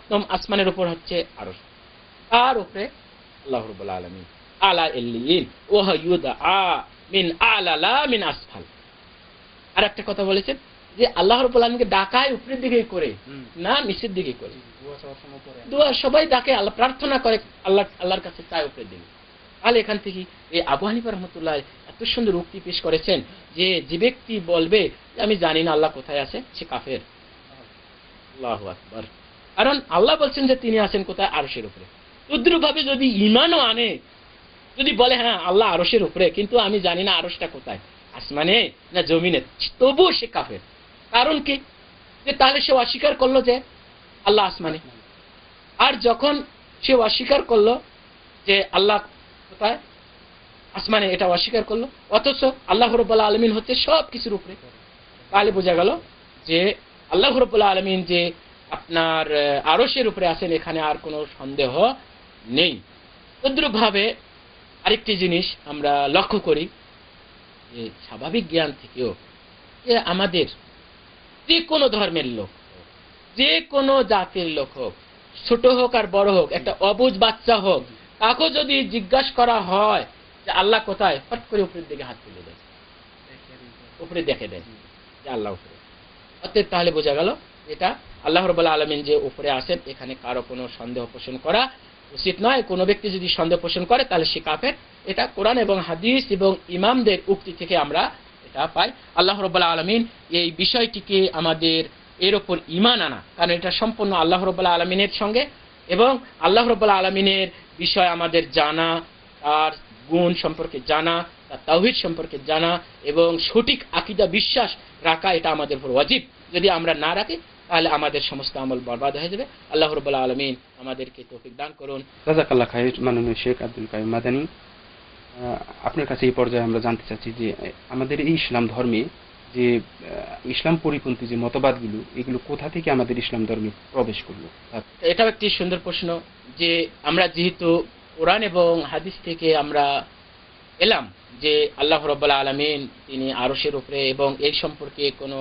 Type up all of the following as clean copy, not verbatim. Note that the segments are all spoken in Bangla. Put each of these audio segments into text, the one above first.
সপ্তম আসমানের উপর হচ্ছে আরশ, তার উপরে আল্লাহ রাব্বুল আলামিন আলা ইল্লিয়িন ওয়া ইউদআ মিন আলা লা মিন আসফাল। আর একটা কথা বলেছেন যে আল্লাহ রাব্বুল আলামিনকে ডাকায় উপরের দিকে করে, না নিচের দিকে করে। দোয়া সবাই ডাকে, আল্লাহ প্রার্থনা করে, আল্লাহর কাছে চায় উপরের দিকে। তাহলে এখান থেকে এই আবু হানিফা রাহমাতুল্লাহ এত সুন্দর উক্তি পেশ করেছেন যে ব্যক্তি বলবে যে আমি জানি না আল্লাহ কোথায় আছে, সে কাফের। আল্লাহু আকবার। কারণ আল্লাহ বলছেন যে তিনি আছেন কোথায়, আরশের উপরে। তদ্রুপভাবে যদি ঈমানও আনে, যদি বলে হ্যাঁ আল্লাহ আরশের উপরে, কিন্তু আমি জানি না আরশটা কোথায়, আসমানে না জমিনে, তবুও সে কাফের। কারণ কি, যে তাহলে সে অস্বীকার করলো যে আল্লাহ আসমানে। আর যখন সে অস্বীকার করলো যে আল্লাহ কোথায়, আসমানে, এটা অস্বীকার করলো, অথচ আল্লাহ রাব্বুল আলামিন হচ্ছে সব কিছুর উপরে, তাহলে বোঝা গেল যে আল্লাহ রাব্বুল আলামিন যে আপনার আরশের উপরে আছেন, এখানে আর কোনো সন্দেহ নেই। তদ্রুপভাবে আরেকটি জিনিস আমরা লক্ষ্য করি যে স্বাভাবিক জ্ঞান থেকেও যে আমাদের যে কোনো ধর্মের লোক, যে কোনো জাতির লোক হোক, ছোট হোক আর বড় হোক, একটা অবুঝ বাচ্চা হোক, তাকে যদি জিজ্ঞাসা করা হয় যে আল্লাহ কোথায়, ফট করে উপরের দিকে হাত তুলে দেয়, উপরে দেখে দেয় যে আল্লাহ উপরে। অতএব তাহলে বোঝা গেল এটা আল্লাহ রাব্বুল আলামিন যে উপরে আছেন, এখানে কারো কোনো সন্দেহ পোষণ করা উচিত নয়। কোনো ব্যক্তি যদি সন্দেহ পোষণ করে তাহলে সে কাফের। এটা কোরআন এবং হাদিস এবং ইমামদের উক্তি থেকে আমরা এটা পাই। আল্লাহ রাব্বুল আলামিন এই বিষয়টিকে আমাদের এর উপর ঈমান আনা, কারণ এটা সম্পূর্ণ আল্লাহ রাব্বুল আলামিনের সঙ্গে, এবং আল্লাহ রাব্বুল আলামিনের বিষয় আমাদের জানা, তার গুণ সম্পর্কে জানা, তার তাওহীদ সম্পর্কে জানা এবং সঠিক আকীদা বিশ্বাস রাখা, এটা আমাদের উপর ওয়াজিব। যদি আমরা না রাখি তাহলে আমাদের সমস্ত আমল বরবাদ হয়ে যাবে। আল্লাহ রাব্বুল আলামিন আমাদেরকে তৌফিক দান করুন। জাযাকাল্লাহ খাইর মাননীয় শেখ আব্দুল কাইয়ুম মাদানী। আপনার কাছে এই পর্যায়ে আমরা জানতে চাচ্ছি যে আমাদের এই ইসলাম ধর্মে যে ইসলাম পরিপন্থী যে মতবাদগুলো, এগুলো কোথা থেকে আমাদের ইসলাম ধর্মে প্রবেশ করলো? এটাও একটি সুন্দর প্রশ্ন। যে আমরা যেহেতু কোরআন এবং হাদিস থেকে আমরা এলাম যে আল্লাহ রাব্বুল আলামিন তিনি আরশের উপরে, এবং এই সম্পর্কে কোনো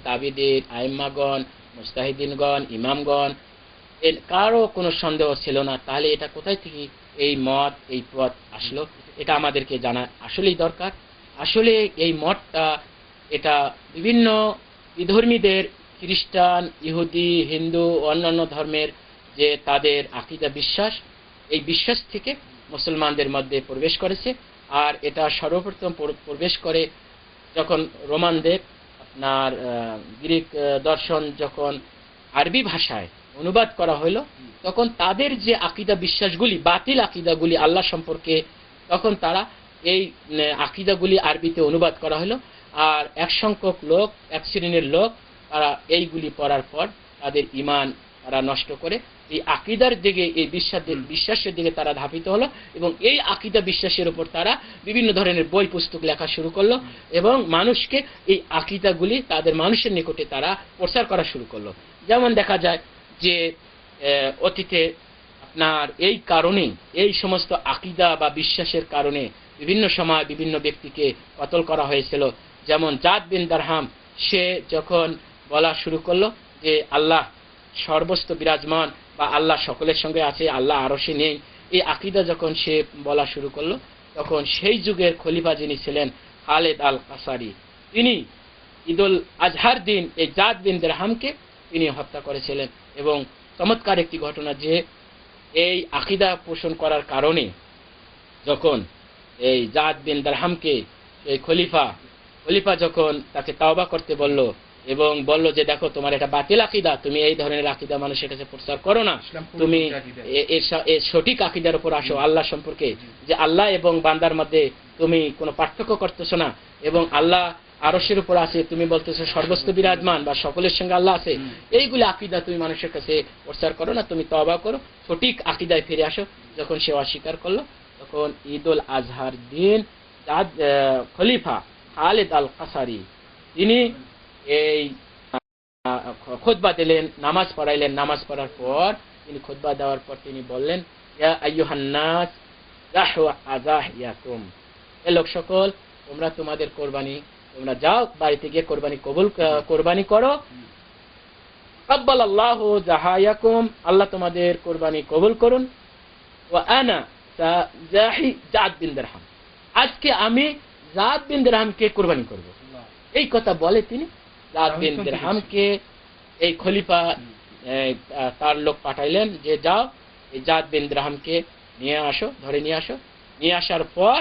তাবিদের আইম্মাগণ, মুজতাহিদিনগণ, ইমামগণ এর কারো কোনো সন্দেহ ছিল না, তাহলে এটা কোথায় থেকে এই মত, এই পথ আসলো, এটা আমাদেরকে জানা আসলেই দরকার। আসলে এই মতটা এটা বিভিন্ন বিধর্মীদের, খ্রিস্টান, ইহুদি, হিন্দু, অন্যান্য ধর্মের যে তাদের আকীদা বিশ্বাস, এই বিশ্বাস থেকে মুসলমানদের মধ্যে প্রবেশ করেছে। আর এটা সর্বপ্রথম প্রবেশ করে যখন রোমানদের আপনার গ্রিক দর্শন যখন আরবি ভাষায় অনুবাদ করা হলো, তখন তাদের যে আকীদা বিশ্বাসগুলি, বাতিল আকীদাগুলি আল্লাহ সম্পর্কে, তখন তারা এই আকীদাগুলি আরবিতে অনুবাদ করা হলো। আর এক সংখ্যক লোক, এক শ্রেণীর লোক, তারা এইগুলি পড়ার পর তাদের ঈমান তারা নষ্ট করে এই আকীদার দিকে, এই বিশ্বাসের দিকে তারা ধাবিত হলো, এবং এই আকীদা বিশ্বাসের উপর তারা বিভিন্ন ধরনের বই পুস্তক লেখা শুরু করলো, এবং মানুষকে এই আকীদাগুলি তাদের মানুষের নিকটে তারা প্রচার করা শুরু করলো। যেমন দেখা যায় যে অতীতে আপনার এই কারণে, এই সমস্ত আকীদা বা বিশ্বাসের কারণে বিভিন্ন সময় বিভিন্ন ব্যক্তিকে কতল করা হয়েছিল। যেমন জাদ বিন দারহাম, সে যখন বলা শুরু করলো যে আল্লাহ সর্বস্ত বিরাজমান বা আল্লাহ সকলের সঙ্গে আছে, আল্লাহ আরশে নেই, এই আকীদা যখন সে বলা শুরু করলো, তখন সেই যুগের খলিফা যিনি ছিলেন খালেদ আল কাসারি, তিনি ঈদুল আজহার দিন এই জাদ বিন দারহামকে তিনি হত্যা করেছিলেন। এবং চমৎকার একটি ঘটনা যে এই আকীদা পোষণ করার কারণে যখন এই জাদ বিন দারহামকে এই খলিফা যখন তাকে তাওবা করতে বলল এবং বলল যে দেখো তোমার এটা বাতিল আকীদা, তুমি এই ধরনের আকীদা মানুষের কাছে প্রচার করো না, তুমি এর সঠিক আকীদার উপর আসো, আল্লাহ সম্পর্কে, যে আল্লাহ এবং বান্দার মধ্যে তুমি কোনো পার্থক্য করতেছো না, এবং আল্লাহ আরশের উপর আছে, তুমি বলতেছো সর্বস্ত বিরাজমান বা সকলের সঙ্গে আল্লাহ আছে, এইগুলি আকীদা তুমি মানুষের কাছে প্রচার করো না, তুমি তওবা করো, সঠিক আকীদায় ফিরে আসো। যখন সে অস্বীকার করলো, তখন ঈদুল আজহার দিন খলিফা খালেদ আল কাসারি তিনি এই খুতবা দিলেন, নামাজ পড়াইলেন। নামাজ পড়ার পর তিনি খুতবা দেওয়ার পর তিনি বললেন, ইয়া আইয়ুহান নাস যাহু আযাহিয়াকুম, হে লোক সকল, তোমরা তোমাদের কোরবানি, তোমরা যাও বাড়িতে গিয়ে কোরবানি কোরবানি করো, তাকাব্বালাল্লাহু যাহায়াকুম, আল্লাহ তোমাদের কোরবানি কবুল করুন। ওয়া আনা জাহি জাদ বিন দিরহাম, আজকে আমি জাদ বিন দিরহামকে কোরবানি করব। এই কথা বলে তিনি জাদ বিন দিরহামকে, এই খলিফা তার লোক পাঠাইলেন যে যাও এই জাদ বিন দিরহামকে নিয়ে আসো, ধরে নিয়ে আসো। নিয়ে আসার পর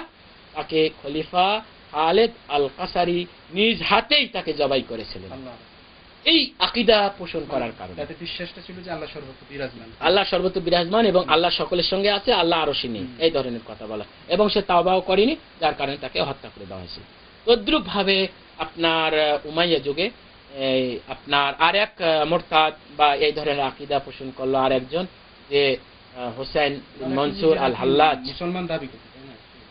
তাকে খলিফা খালেদ আল কাসারি নিজ হাতেই তাকে জবাই করেছিলেন, এই আকীদা পোষণ করার কারণে। তাদের বিশ্বাসটা ছিল যে আল্লাহ সর্বত্র বিরাজমান, আল্লাহ সর্বত্র বিরাজমান এবং আল্লাহ সকলের সঙ্গে আছে, আল্লাহ আরশে নেই, এই ধরনের কথা বলা। এবং সে তাওবাও করেনি, যার কারণে তাকে হত্যা করে দেওয়া হয়েছে। তদ্রুপ ভাবে আপনার উমাইয়া যুগে আপনার আর এক মুরতাদ বা এই ধরনের আকীদা পোষণ করলো আর একজন, যে হোসেন মনসুর আল হাল্লাজ, মুসলমান দাবি করত।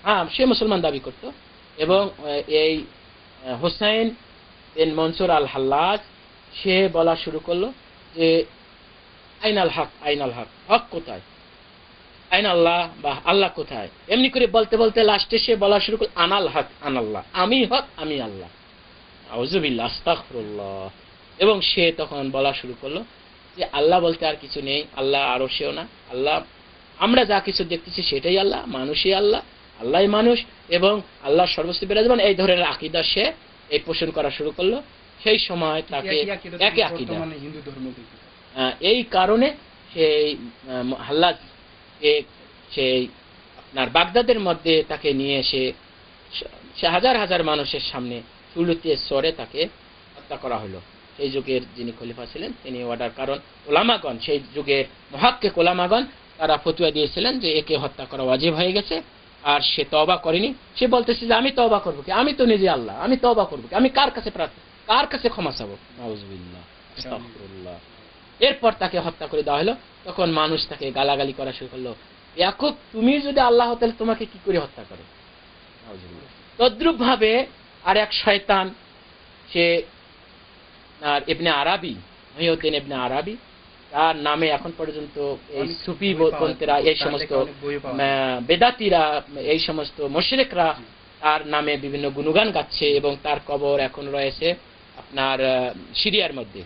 হ্যাঁ, সে মুসলমান দাবি করত। এবং এই হোসেন বিন মনসুর আল হাল্লাজ সে বলা শুরু করলো যে আইনাল হক, আইনাল হক, হক কোথায়, আইন আল্লাহ বা আল্লাহ কোথায়। এমনি করে বলতে বলতে লাস্টে সে বলা শুরু করল আনাল হক আনাল্লাহ, আমি হক আমি আল্লাহ। আউযুবিল্লাহ, আস্তাগফিরুল্লাহ। এবং সে তখন বলা শুরু করলো যে আল্লাহ বলতে আর কিছু নেই, আল্লাহ আরশেও না, আল্লাহ আমরা যা কিছু দেখতেছি সেটাই আল্লাহ, মানুষই আল্লাহ, আল্লাহই মানুষ এবং আল্লাহ সর্বস্ব বিরাজমান। এই ধরনের আকীদা সে এই পোষণ করা শুরু করলো। সেই সময় তাকে একই আকীদা, হিন্দু ধর্ম, এই কারণে সেই হাল্লাজ সেই আপনার বাগদাদের মধ্যে তাকে নিয়ে এসে সে হাজার হাজার মানুষের সামনে চুলুতে সরে তাকে হত্যা করা হলো। সেই যুগের যিনি খলিফা ছিলেন তিনি অর্ডার, কারণ ওলামাগণ, সেই যুগের মুহাক্কিক ওলামাগণ তারা ফতোয়া দিয়েছিলেন যে একে হত্যা করা ওয়াজিব হয়ে গেছে। আর সে তওবা করেনি। সে বলতেছে যে আমি তওবা করবো কি, আমি তো নিজে আল্লাহ, আমি তওবা করবো কি, আমি কার কাছে কার কাছে ক্ষমা চাবো। নাউযুবিল্লাহ, আস্তাগফিরুল্লাহ। এরপর তাকে হত্যা করে দেওয়া হলো। তখন মানুষ তাকে গালাগালি করা শুরু করলো, ইয়াকুব তুমি যদি আল্লাহ তাহলে তোমাকে কি করে হত্যা করে। নাউযুবিল্লাহ। তদ্রুপ ভাবে আর এক শয়তান, সে আর ইবনে আরাবি, মহিউদ্দিন ইবনে আরাবি, তার নামে এখন পর্যন্ত এই সুফি পন্থীরা, এই সমস্ত বেদাতিরা, এই সমস্ত মুশরিকরা তার নামে বিভিন্ন গুণগান গাচ্ছে এবং তার কবর এখন রয়েছে আপনার সিরিয়ার মধ্যে।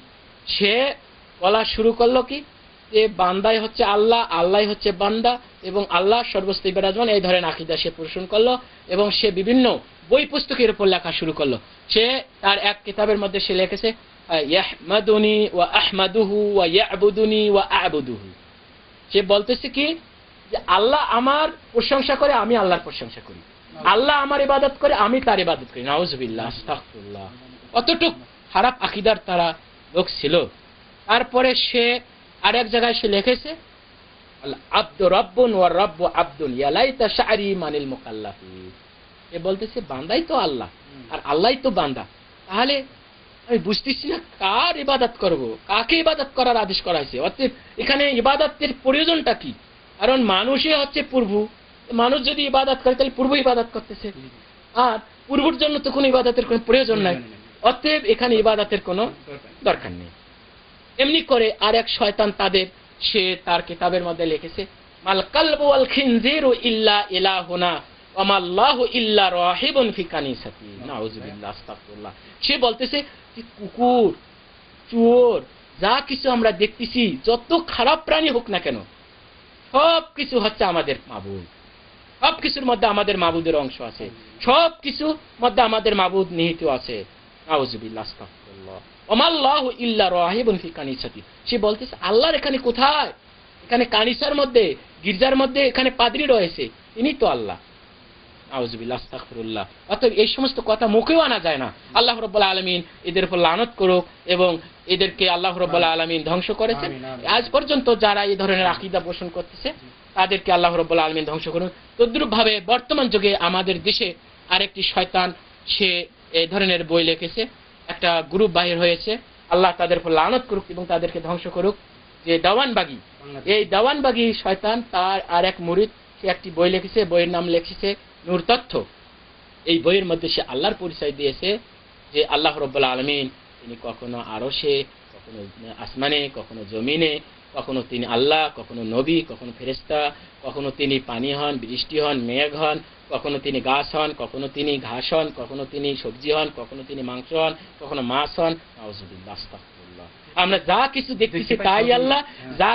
সে বলা শুরু করলো কি যে বান্দাই হচ্ছে আল্লাহ, আল্লাহ হচ্ছে বান্দা এবং আল্লাহ সর্বস্ব বিরাজমান, এই ধরনের আকীদা সে পোষণ করলো। এবং সে বিভিন্ন বই পুস্তকের উপর লেখা শুরু করলো। সে তার এক কিতাবের মধ্যে সে লিখেছে ইয়াহমাদুনি ওয়া আহমাদুহু ওয়া ইয়াবুদুনি ওয়া আ'বুদুহু। সে বলতেছে কি যে আল্লাহ আমার প্রশংসা করে, আমি আল্লাহর প্রশংসা করি, আল্লাহ আমার ইবাদত করে, আমি তার ইবাদত করি। নাউযুবিল্লাহ, আস্তাগফিরুল্লাহ। কতটুক খারাপ আকীদার তারা লোক ছিল। তারপরে সে আরেক জায়গায় সে লিখেছে আব্দু রাব্বুন ওয়া রাব্বু আব্দুন ইয়া লাইতা শা'রি মানিল মুকাল্লাফি। সে বলতেছে বান্দাই তো আল্লাহ আর আল্লাহই তো বান্দা, তাহলে আমি বুঝতেছি না কার ইবাদত করব, কাকে ইবাদত করার আদেশ করা হয়েছে। অর্থাৎ এখানে ইবাদতের প্রয়োজনটা কি? কারণ মানুষই হচ্ছে প্রভু, মানুষ যদি ইবাদত করে তাহলে প্রভু ইবাদত করতেছে, আর প্রভুর জন্য তো কোনো ইবাদতের কোনো প্রয়োজন নাই। অতএব এখানে ইবাদতের কোনো দরকার নেই। এমনি করে আর এক শয়তান তাদের, সে তার কিতাবের মধ্যে লিখেছে মাল কালবু ওয়াল খিনজিরু ইল্লা ইলাহুনা ওয়া মাল্লাহু ইল্লা রাহিবুন ফি কানিসাতি। নাউযুবিল্লাহ, আস্তাগফিরুল্লাহ। সে বলতেছে যে কুকুর, চোর, যা কিছু আমরা দেখতেছি, যত খারাপ প্রাণী হোক না কেন, সব কিছু হচ্ছে আমাদের মাবুদ, সব কিছুর মধ্যে আমাদের মাবুদের অংশ আছে, সব কিছুর মধ্যে আমাদের মাবুদ নিহিত আছে। নাউযুবিল্লাহ, আস্তাগফিরুল্লাহ। ওমাল্লাহু ইল্লা রাহিবুন ফি কানিসাতি। সে বলতেছে আল্লাহর এখানে কোথায়, এখানে কানিসার মধ্যে, গির্জার মধ্যে এখানে পাদ্রী রয়েছে, তিনি তো আল্লাহ। নাউযুবিল্লাহ, আস্তাগফিরুল্লাহ। অতএব এই সমস্ত কথা মুখেও আনা যায় না। আল্লাহ রাব্বুল আলামিন এদের উপর লানত করুক এবং এদেরকে আল্লাহ রাব্বুল আলামিন ধ্বংস করেছেন। আজ পর্যন্ত যারা এই ধরনের আকীদা পোষণ করতেছে তাদেরকে আল্লাহ রাব্বুল আলামিন ধ্বংস করুন। তদ্রুপ ভাবে বর্তমান যুগে আমাদের দেশে আরেকটি শয়তান, সে এই ধরনের বই লিখেছে, একটা গ্রুপ বাহির হয়েছে, আল্লাহ তাদের উপর লানত করুক এবং তাদেরকে ধ্বংস করুক, যে দেওয়ানবাগী। এই দেওয়ানবাগী শয়তান, তার আর এক মুরিদ, সে একটি বই লিখেছে, বইয়ের নাম লিখেছে নূর তথ্য। এই বইয়ের মধ্যে সে আল্লাহর পরিচয় দিয়েছে যে আল্লাহ রাব্বুল আলামিন তিনি কখনো আরশে, কখনো আসমানে, কখনো জমিনে, কখনো তিনি আল্লাহ, কখনো নবী, কখনো ফেরেশতা, কখনো তিনি পানি হন, বৃষ্টি হন, মেঘ হন, কখনো তিনি গাছ হন, কখনো তিনি ঘাস হন, কখনো তিনি সবজি হন, কখনো তিনি মাংস হন, কখনো মাছ হন। নাউযুবিল্লাহ, আস্তাগফিরুল্লাহ। আমরা যা কিছু দেখতেছি দেখতে পাই তাই সবই, আল্লাহ, হ্যাঁ। যা